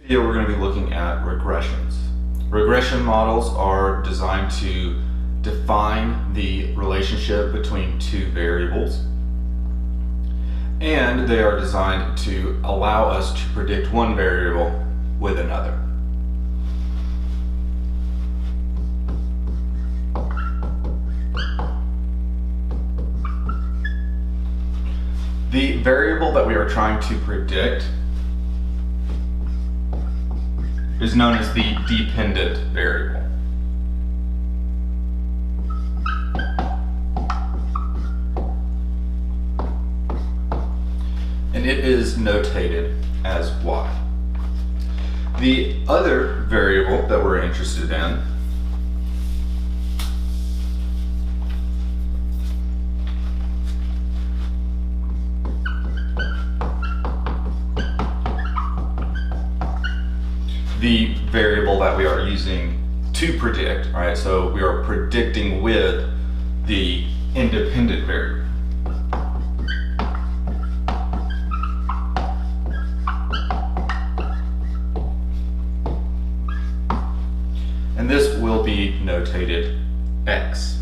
Here we're going to be looking at regressions. Regression models are designed to define the relationship between two variables, and they are designed to allow us to predict one variable with another. The variable that we are trying to predict is known as the dependent variable. And it is notated as y. The other variable that we're interested in the variable that we are using to predict, right? So we are predicting with the independent variable. And this will be notated x.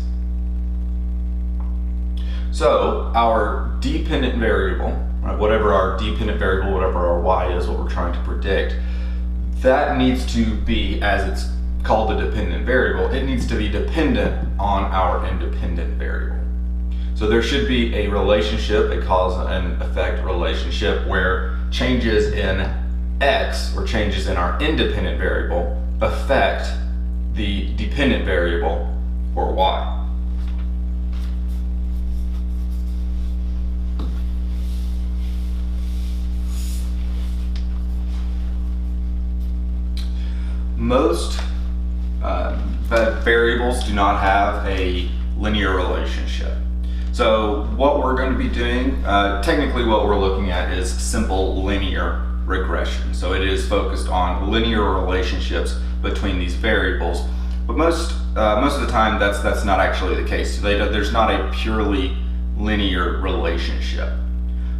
So our dependent variable, right, whatever our dependent variable, whatever our y is, what we're trying to predict, that needs to be, as it's called the dependent variable, it needs to be dependent on our independent variable. So there should be a relationship, a cause and effect relationship, where changes in x, or changes in our independent variable, affect the dependent variable, or y. Most variables do not have a linear relationship. So what we're going to be doing, technically what we're looking at is simple linear regression. So it is focused on linear relationships between these variables, but most of the time that's not actually the case. There's not a purely linear relationship.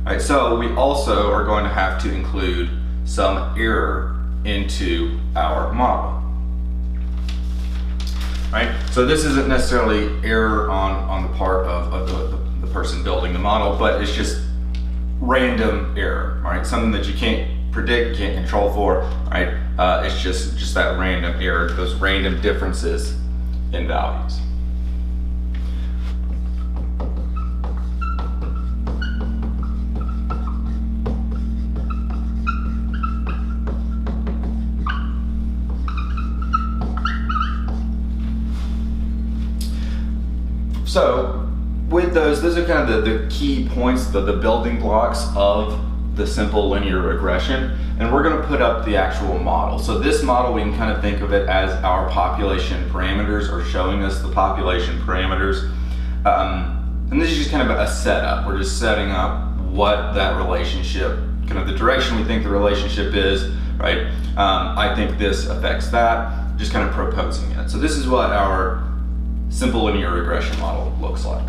Right, so we also are going to have to include some error into our model. Right? So this isn't necessarily error on the part of the person building the model, but it's just random error, right? Something that you can't predict, you can't control for, right? It's just that random error, those random differences in values. So with those are kind of the key points, the building blocks of the simple linear regression, and we're going to put up the actual model. So this model, we can kind of think of it as our population parameters, or showing us the population parameters. And this is just kind of a setup. We're just setting up what that relationship, kind of the direction we think the relationship is, right? I think this affects that, just kind of proposing it. So this is what our simple linear regression model looks like.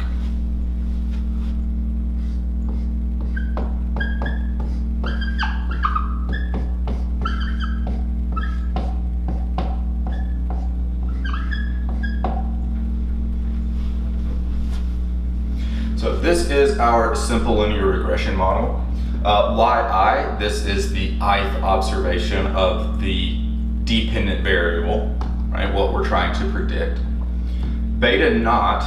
So this is our simple linear regression model. Yi, this is the ith observation of the dependent variable, right? What we're trying to predict. Beta naught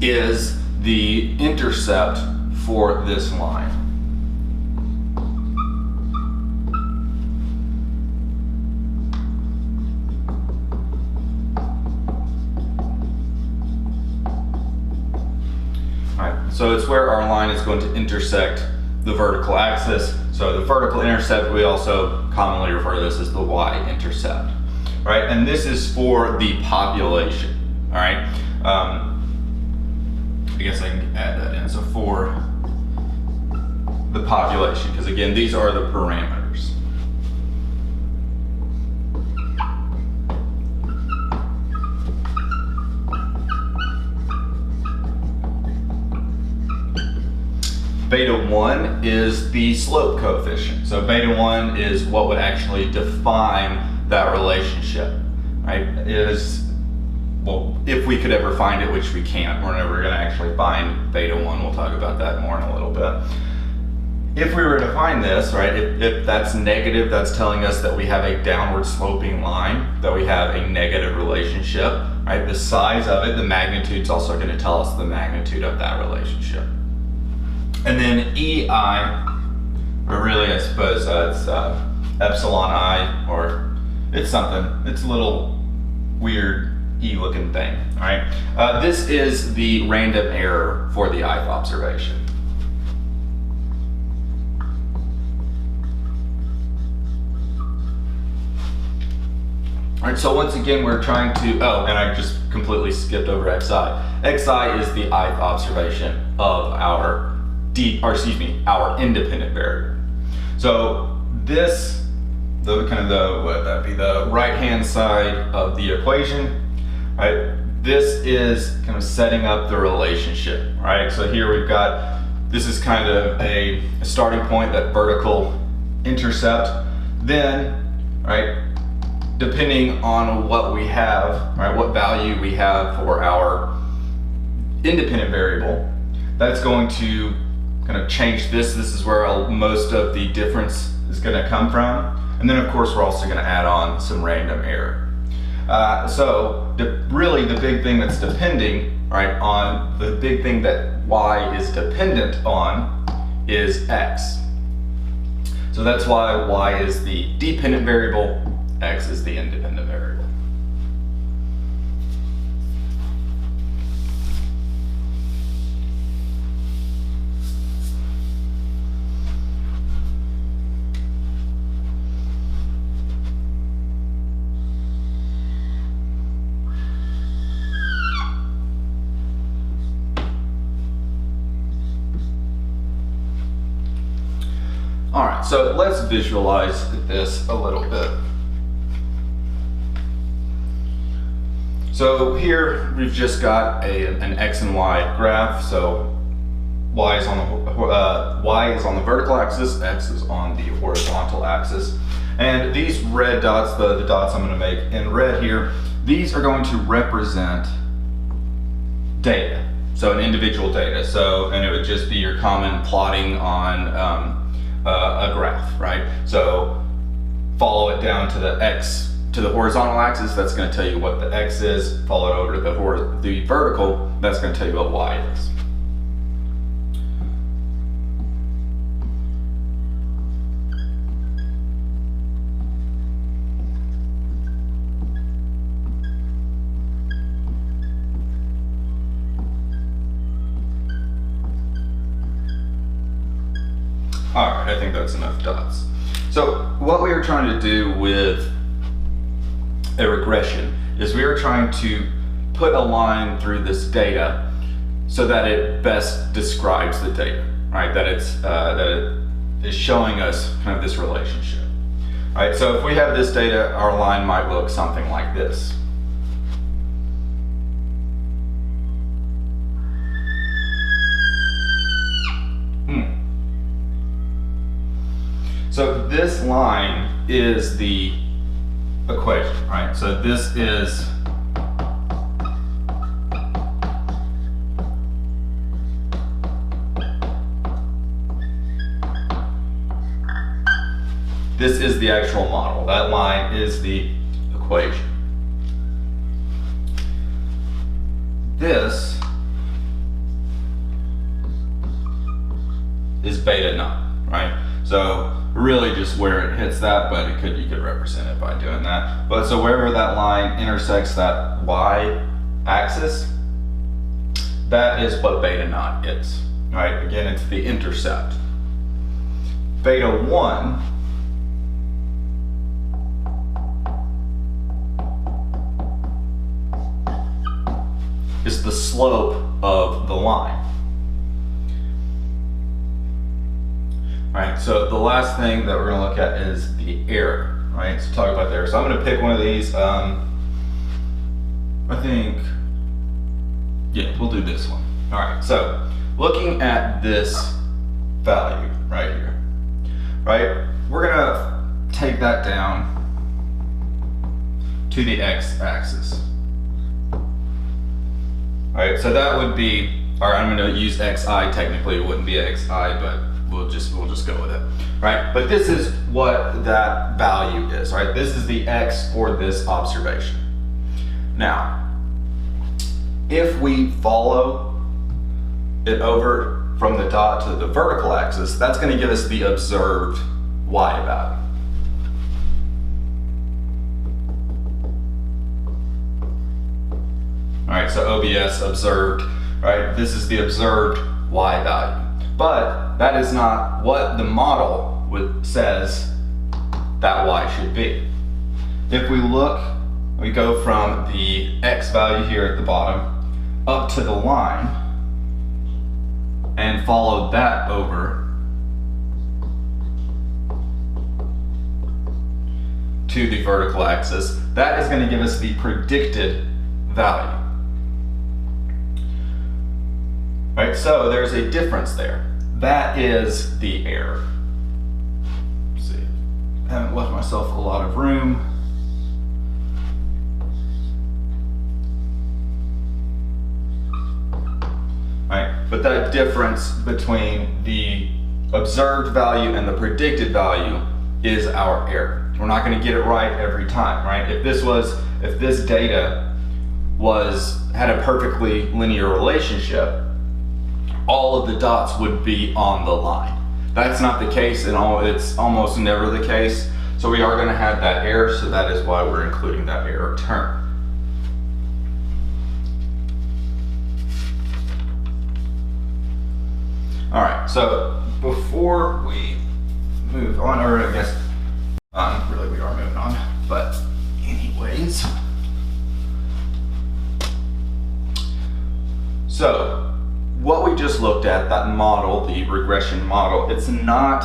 is the intercept for this line. All right, so it's where our line is going to intersect the vertical axis. So the vertical intercept, we also commonly refer to this as the y-intercept. Right, and this is for the population. All right, I guess I can add that in. So for the population, because again, these are the parameters. Beta 1 is the slope coefficient. So beta 1 is what would actually define that relationship, right? It is, well, if we could ever find it, which we can't. We're never going to actually find beta 1. We'll talk about that more in a little bit. If we were to find this, right, if that's negative, that's telling us that we have a downward sloping line, that we have a negative relationship, right? The size of it, the magnitude is also going to tell us the magnitude of that relationship. And then EI, or really I suppose it's epsilon I, or it's something, it's a little weird E looking thing, all right? This is the random error for the ith observation. All right, so once again, we're trying to, oh, and I just completely skipped over xi. Xi is the ith observation of our our independent variable. So this, would that be the right-hand side of the equation, right? This is kind of setting up the relationship, right? So here we've got, this is kind of a starting point, that vertical intercept. Then, right, depending on what we have, right, what value we have for our independent variable, that's going to kind of change this. This is where most of the difference is going to come from. And then of course we're also going to add on some random error. So really the big thing that's depending, right, on the big thing that y is dependent on is x. So that's why y is the dependent variable, x is the independent variable. All right, so let's visualize this a little bit. So here we've just got an x and y graph. So y is on the vertical axis, x is on the horizontal axis. And these red dots, the dots I'm going to make in red here, these are going to represent data. So an individual data. So, and it would just be your common plotting on a graph, right? So follow it down to the x, to the horizontal axis, that's going to tell you what the x is. Follow it over to the vertical, that's going to tell you what y is. All right, I think that's enough dots. So what we are trying to do with a regression is we are trying to put a line through this data so that it best describes the data, right? That it is showing us kind of this relationship. All right, so if we have this data, our line might look something like this. So this line is the equation, right? So this is the actual model. That line is the equation. This is beta naught, right? So really just where it hits that, but you could represent it by doing that. But so wherever that line intersects that y-axis, that is what beta naught is, right? Again, it's the intercept. Beta 1 is the slope of the line. Right, so the last thing that we're going to look at is the error, right? So talk about the error. So I'm going to pick one of these. I think, yeah, we'll do this one. All right, so looking at this value right here, right? We're gonna take that down to the x-axis. All right, so that would be, or I'm gonna use xi, technically it wouldn't be xi, but we'll just go with it, right? But this is what that value is, right? This is the x for this observation. Now, if we follow it over from the dot to the vertical axis, that's gonna give us the observed y value. All right, so OBS observed, right? This is the observed y value. But that is not what the model says that y should be. If we look, we go from the x value here at the bottom up to the line and follow that over to the vertical axis, that is going to give us the predicted value. Right, so there's a difference there. That is the error. Let's see, I haven't left myself a lot of room. Right, but that difference between the observed value and the predicted value is our error. We're not going to get it right every time, right? If this data had a perfectly linear relationship, all of the dots would be on the line. That's not the case, and it's almost never the case. So we are going to have that error, so that is why we're including that error term. All right, so before we move on, or I guess really we are moving on, but anyways. So what we just looked at, that model, the regression model, it's not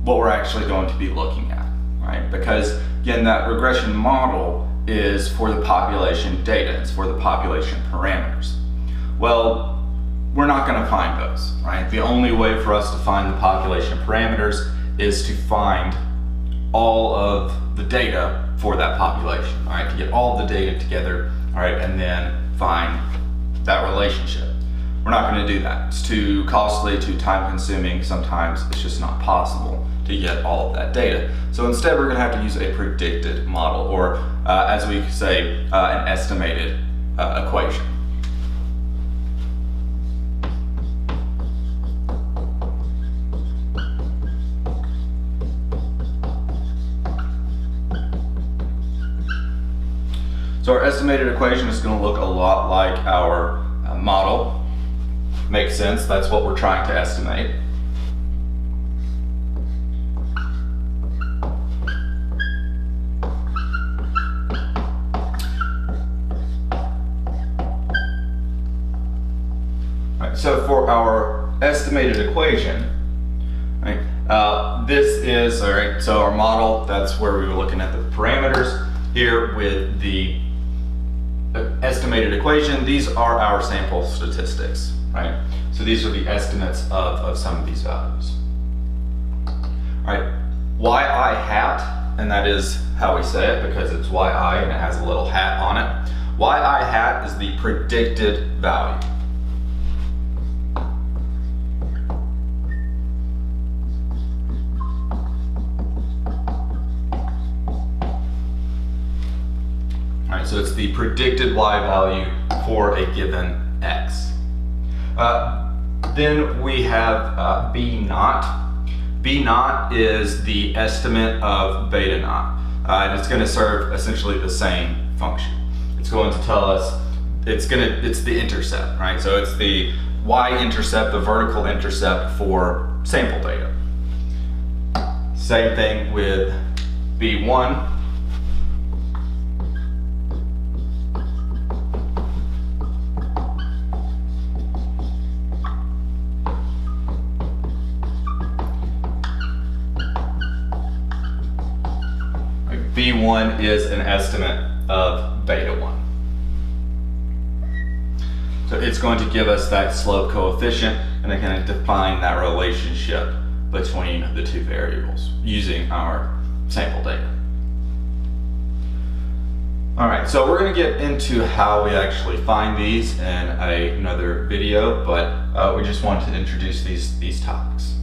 what we're actually going to be looking at, right? Because again, that regression model is for the population data, it's for the population parameters. Well, we're not going to find those, right? The only way for us to find the population parameters is to find all of the data for that population, all right? To get all the data together, all right, and then find that relationship. We're not going to do that. It's too costly, too time consuming. Sometimes it's just not possible to get all of that data. So instead we're going to have to use a predicted model, or as we say, an estimated equation. So our estimated equation is going to look a lot like our model. Makes sense, that's what we're trying to estimate. All right, so for our estimated equation, right, this is, all right, so our model, that's where we were looking at the parameters. Here with the estimated equation, these are our sample statistics, right? So these are the estimates of some of these values. All right, yi hat, and that is how we say it because it's yi and it has a little hat on it. Yi hat is the predicted value. So it's the predicted y value for a given x. Then we have b naught. B naught is the estimate of beta naught. And it's going to serve essentially the same function. It's going to tell us, it's the intercept, right? So it's the y-intercept, the vertical intercept for sample data. Same thing with b1. B1 is an estimate of beta 1. So it's going to give us that slope coefficient, and to kind of define that relationship between the two variables using our sample data. All right, so we're going to get into how we actually find these in another video, but we just wanted to introduce these topics.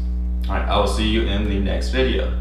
All right, I will see you in the next video.